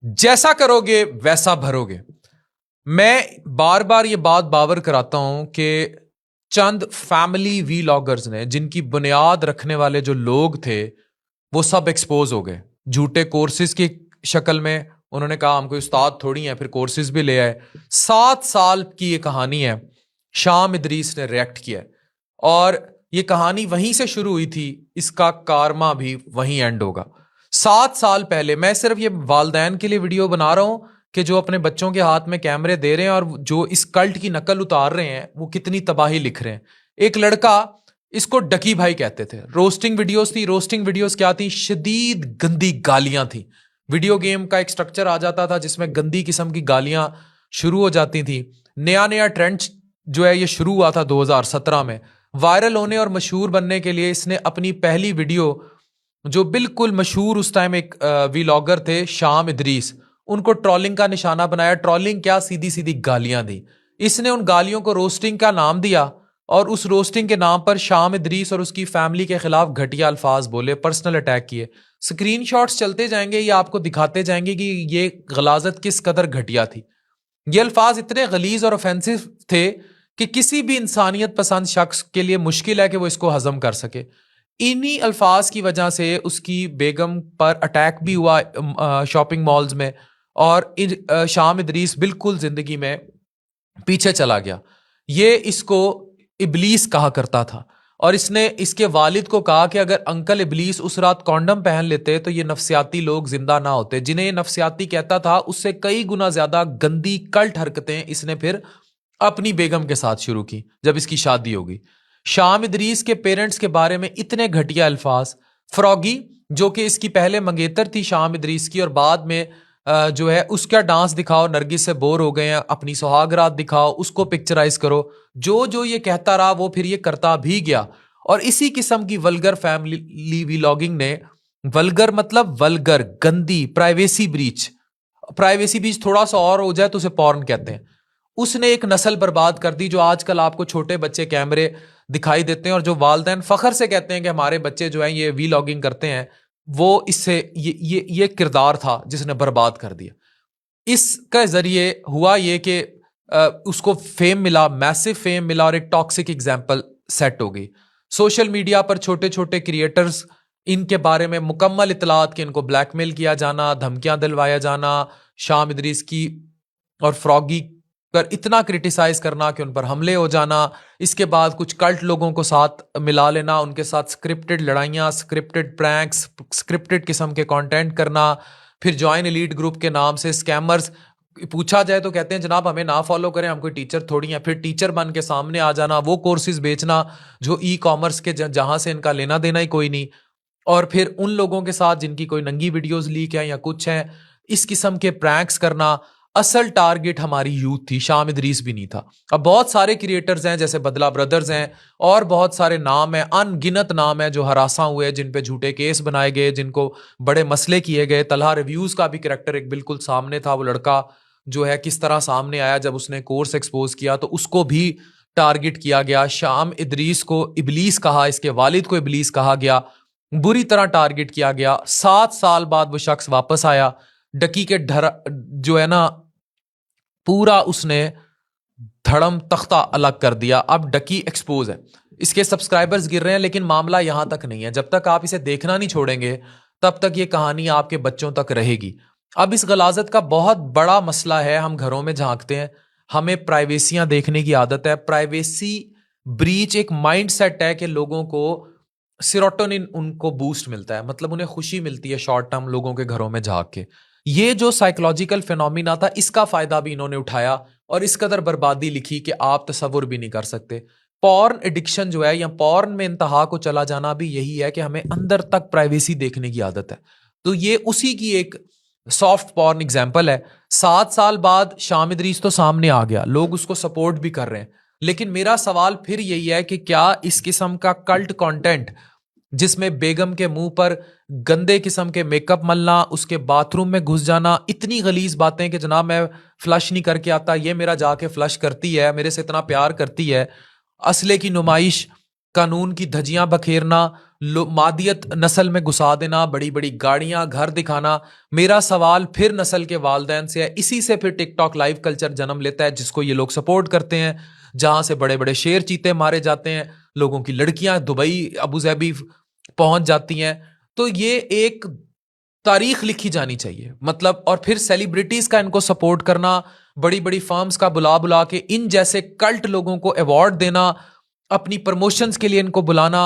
जैसा करोगे वैसा भरोगे। मैं बार बार ये बात बावर कराता हूं कि चंद फैमिली वीलॉगर्स ने, जिनकी बुनियाद रखने वाले जो लोग थे, वो सब एक्सपोज हो गए झूठे कोर्सेज की शक्ल में। उन्होंने कहा हम कोई उस्ताद थोड़ी हैं, फिर कोर्सेज भी ले आए। 7 साल की ये कहानी है। शाम इदरीस ने रिएक्ट किया और ये कहानी वहीं से शुरू हुई थी, इसका कारमा भी वहीं एंड होगा। 7 साल पहले, मैं सिर्फ ये वालदैन के लिए वीडियो बना रहा हूं कि जो अपने बच्चों के हाथ में कैमरे दे रहे हैं और जो इस कल्ट की नकल उतार रहे हैं, वो कितनी तबाही लिख रहे हैं। एक लड़का, इसको डकी भाई कहते थे, रोस्टिंग वीडियोस थी। रोस्टिंग वीडियोस क्या थी? शदीद गंदी गालियां थी। वीडियो गेम का एक स्ट्रक्चर आ जाता था जिसमें गंदी किस्म की गालियां शुरू हो जाती थी। नया नया ट्रेंड जो है ये शुरू हुआ था 2017 में। वायरल होने और मशहूर बनने के लिए इसने अपनी पहली वीडियो, जो बिल्कुल मशहूर उस टाइम एक वीलॉगर थे शाम इदरीस, उनको ट्रोलिंग का निशाना बनाया। ट्रोलिंग क्या, सीधी सीधी गालियां दी। इसने उन गालियों को रोस्टिंग का नाम दिया और उस रोस्टिंग के नाम पर शाम इदरीस और उसकी फैमिली के खिलाफ घटिया अल्फाज बोले, पर्सनल अटैक किए। स्क्रीनशॉट्स चलते जाएंगे, ये आपको दिखाते जाएंगे कि ये गलाजत किस कदर घटिया थी। ये अल्फाज इतने गलीज और ऑफेंसिव थे कि किसी भी इंसानियत पसंद शख्स के लिए मुश्किल है कि वो इसको हजम कर सके। इन्हीं अल्फाज की वजह से उसकी बेगम पर अटैक भी हुआ शॉपिंग मॉल्स में, और शाम इदरीस बिल्कुल जिंदगी में पीछे चला गया। ये इसको इबलीस कहा करता था और इसने इसके वालिद को कहा कि अगर अंकल इबलीस उस रात कॉन्डम पहन लेते तो ये नफसियाती लोग जिंदा ना होते। जिन्हें ये नफसियाती कहता था, उससे कई गुना ज्यादा गंदी कल्ट हरकतें इसने फिर अपनी बेगम के साथ शुरू की जब इसकी शादी होगी। शाम इदरीस के पेरेंट्स के बारे में इतने घटिया अल्फाज। फ्रॉगी, जो कि इसकी पहले मंगेतर थी शाम इदरीस की, और बाद में जो है उसका डांस दिखाओ, नरगिस से बोर हो गए हैं, अपनी सुहागरात दिखाओ, उसको पिक्चराइज करो। जो जो ये कहता रहा वो फिर ये करता भी गया। और इसी किस्म की वल्गर फैमिली व्लॉगिंग ने, वल्गर मतलब वल्गर, गंदी, प्राइवेसी ब्रीच। प्राइवेसी ब्रीच थोड़ा सा और हो जाए तो उसे पॉर्न कहते हैं। उसने एक नस्ल बर्बाद कर दी। जो आजकल आपको छोटे बच्चे कैमरे दिखाई देते हैं और जो वालदैन फखर से कहते हैं कि हमारे बच्चे जो हैं ये व्लॉगिंग करते हैं, वो इससे ये किरदार था जिसने बर्बाद कर दिया। इसके जरिए हुआ ये कि उसको फेम मिला, मैसिव फेम मिला, और एक टॉक्सिक एग्जाम्पल सेट हो गई। सोशल मीडिया पर छोटे छोटे क्रिएटर्स, इनके बारे में मुकम्मल इतलात कि इनको ब्लैकमेल किया जाना, धमकियां दिलवाया जाना, शाम इदरीस की और फ्रॉगी पर इतना क्रिटिसाइज करना कि उन पर हमले हो जाना। इसके बाद कुछ कल्ट लोगों को साथ मिला लेना, उनके साथ स्क्रिप्टेड लड़ाइयाँ, स्क्रिप्टेड प्रैंक्स, स्क्रिप्टेड किस्म के कंटेंट करना। फिर जॉइन एलीट ग्रुप के नाम से स्कैमर्स, पूछा जाए तो कहते हैं जनाब हमें ना फॉलो करें, हम कोई टीचर थोड़ी हैं। फिर टीचर बन के सामने आ जाना, वो कोर्सेज बेचना जो ई कॉमर्स के जहां से इनका लेना देना ही कोई नहीं। और फिर उन लोगों के साथ जिनकी कोई नंगी वीडियोस लीक है या कुछ है, इस किस्म के प्रैंक्स करना। असल टारगेट हमारी यूथ थी, शाम इदरीस भी नहीं था। अब बहुत सारे क्रिएटर्स हैं, जैसे बदला ब्रदर्स हैं, और बहुत सारे नाम हैं, अनगिनत नाम हैं जो हरासा हुए, जिन पे झूठे केस बनाए गए, जिनको बड़े मसले किए गए। तलहा रिव्यूज का भी करैक्टर एक बिल्कुल सामने था। वो लड़का जो है किस तरह सामने आया जब उसने कोर्स एक्सपोज किया, तो उसको भी टारगेट किया गया। शाम इदरीस को इबलीस कहा, इसके वालिद को इबलीस कहा गया, बुरी तरह टारगेट किया गया। 7 साल बाद वो शख्स वापस आया। डकी के जो है ना, पूरा उसने धड़म तख्ता अलग कर दिया। अब डकी एक्सपोज है, इसके सब्सक्राइबर्स गिर रहे हैं, लेकिन मामला यहां तक नहीं है। जब तक आप इसे देखना नहीं छोड़ेंगे तब तक ये कहानी आपके बच्चों तक रहेगी। अब इस गलाजत का बहुत बड़ा मसला है। हम घरों में झांकते हैं, हमें प्राइवेसियां देखने की आदत है। प्राइवेसी ब्रीच एक माइंड सेट है कि लोगों को सिरोटोनिन, उनको बूस्ट मिलता है, मतलब उन्हें खुशी मिलती है शॉर्ट टर्म लोगों के घरों में झांक के। ये जो साइकोलॉजिकल फिनोमिना था, इसका फायदा भी इन्होंने उठाया और इस कदर बर्बादी लिखी कि आप तसव्वुर भी नहीं कर सकते। पॉर्न एडिक्शन जो है, या पॉर्न में इंतहा को चला जाना भी यही है कि हमें अंदर तक प्राइवेसी देखने की आदत है। तो ये उसी की एक सॉफ्ट पॉर्न एग्जाम्पल है। 7 साल बाद शाम इदरीस तो सामने आ गया, लोग उसको सपोर्ट भी कर रहे हैं, लेकिन मेरा सवाल फिर यही है कि क्या इस किस्म का कल्ट कंटेंट, जिसमें बेगम के मुंह पर गंदे किस्म के मेकअप मलना, उसके बाथरूम में घुस जाना, इतनी गलीज बातें कि जनाब मैं फ्लश नहीं करके आता, ये मेरा जाके फ्लश करती है, मेरे से इतना प्यार करती है, असले की नुमाइश, कानून की धज्जियां बखेरना, मादियत नस्ल में घुसा देना, बड़ी बड़ी गाड़ियां, घर दिखाना। मेरा सवाल फिर नस्ल के वालिदैन से है, इसी से फिर टिकटॉक लाइव कल्चर जन्म लेता है जिसको ये लोग सपोर्ट करते हैं, जहां से बड़े बड़े शेर चीते मारे जाते हैं, लोगों की लड़कियां दुबई अबू धाबी पहुंच जाती हैं। तो ये एक तारीख लिखी जानी चाहिए, मतलब। और फिर सेलिब्रिटीज का इनको सपोर्ट करना, बड़ी बड़ी फर्म्स का बुला बुला के इन जैसे कल्ट लोगों को अवार्ड देना, अपनी प्रमोशंस के लिए इनको बुलाना,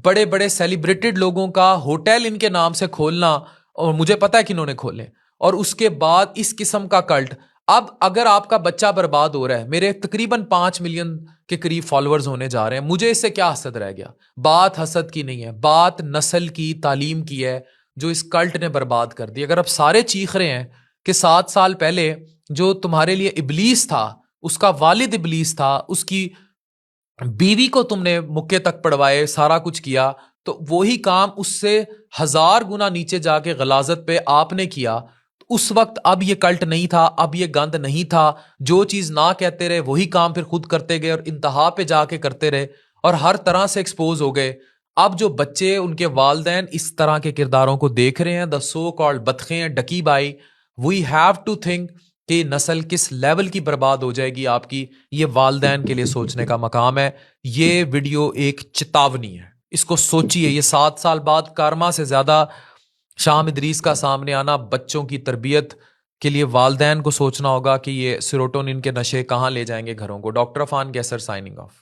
बड़े बड़े सेलिब्रेटेड लोगों का होटल इनके नाम से खोलना, और मुझे पता है कि इन्होंने खोले, और उसके बाद इस किस्म का कल्ट। अब अगर आपका बच्चा बर्बाद हो रहा है, मेरे तकरीबन 5 मिलियन के करीब फॉलोअर्स होने जा रहे हैं, मुझे इससे क्या हसद रह गया? बात हसद की नहीं है, बात नस्ल की, तालीम की है, जो इस कल्ट ने बर्बाद कर दी। अगर अब सारे चीख रहे हैं कि 7 साल पहले जो तुम्हारे लिए इबलीस था, उसका वालिद इबलीस था, उसकी बीवी को तुमने मुक्के तक पड़वाए, सारा कुछ किया, तो वही काम उससे 1000 गुना नीचे जाके गलाजत पे आपने किया। उस वक्त अब ये कल्ट नहीं था, अब ये गंद नहीं था। जो चीज ना कहते रहे वही काम फिर खुद करते गए और इंतहा पे जाके करते रहे और हर तरह से एक्सपोज हो गए। अब जो बच्चे, उनके वालदैन इस तरह के किरदारों को देख रहे हैं, द सो कॉल्ड बतखें, ducky by, we have to think कि नस्ल किस लेवल की बर्बाद हो जाएगी आपकी। ये वालदैन के लिए सोचने का मकाम है। ये वीडियो एक चेतावनी है, इसको सोचिए। ये 7 साल बाद कारमा से ज्यादा शाम इदरीस का सामने आना, बच्चों की तरबियत के लिए वालदैन को सोचना होगा कि ये सेरोटोनिन के नशे कहाँ ले जाएंगे घरों को। डॉक्टर अफान कैसर साइनिंग ऑफ।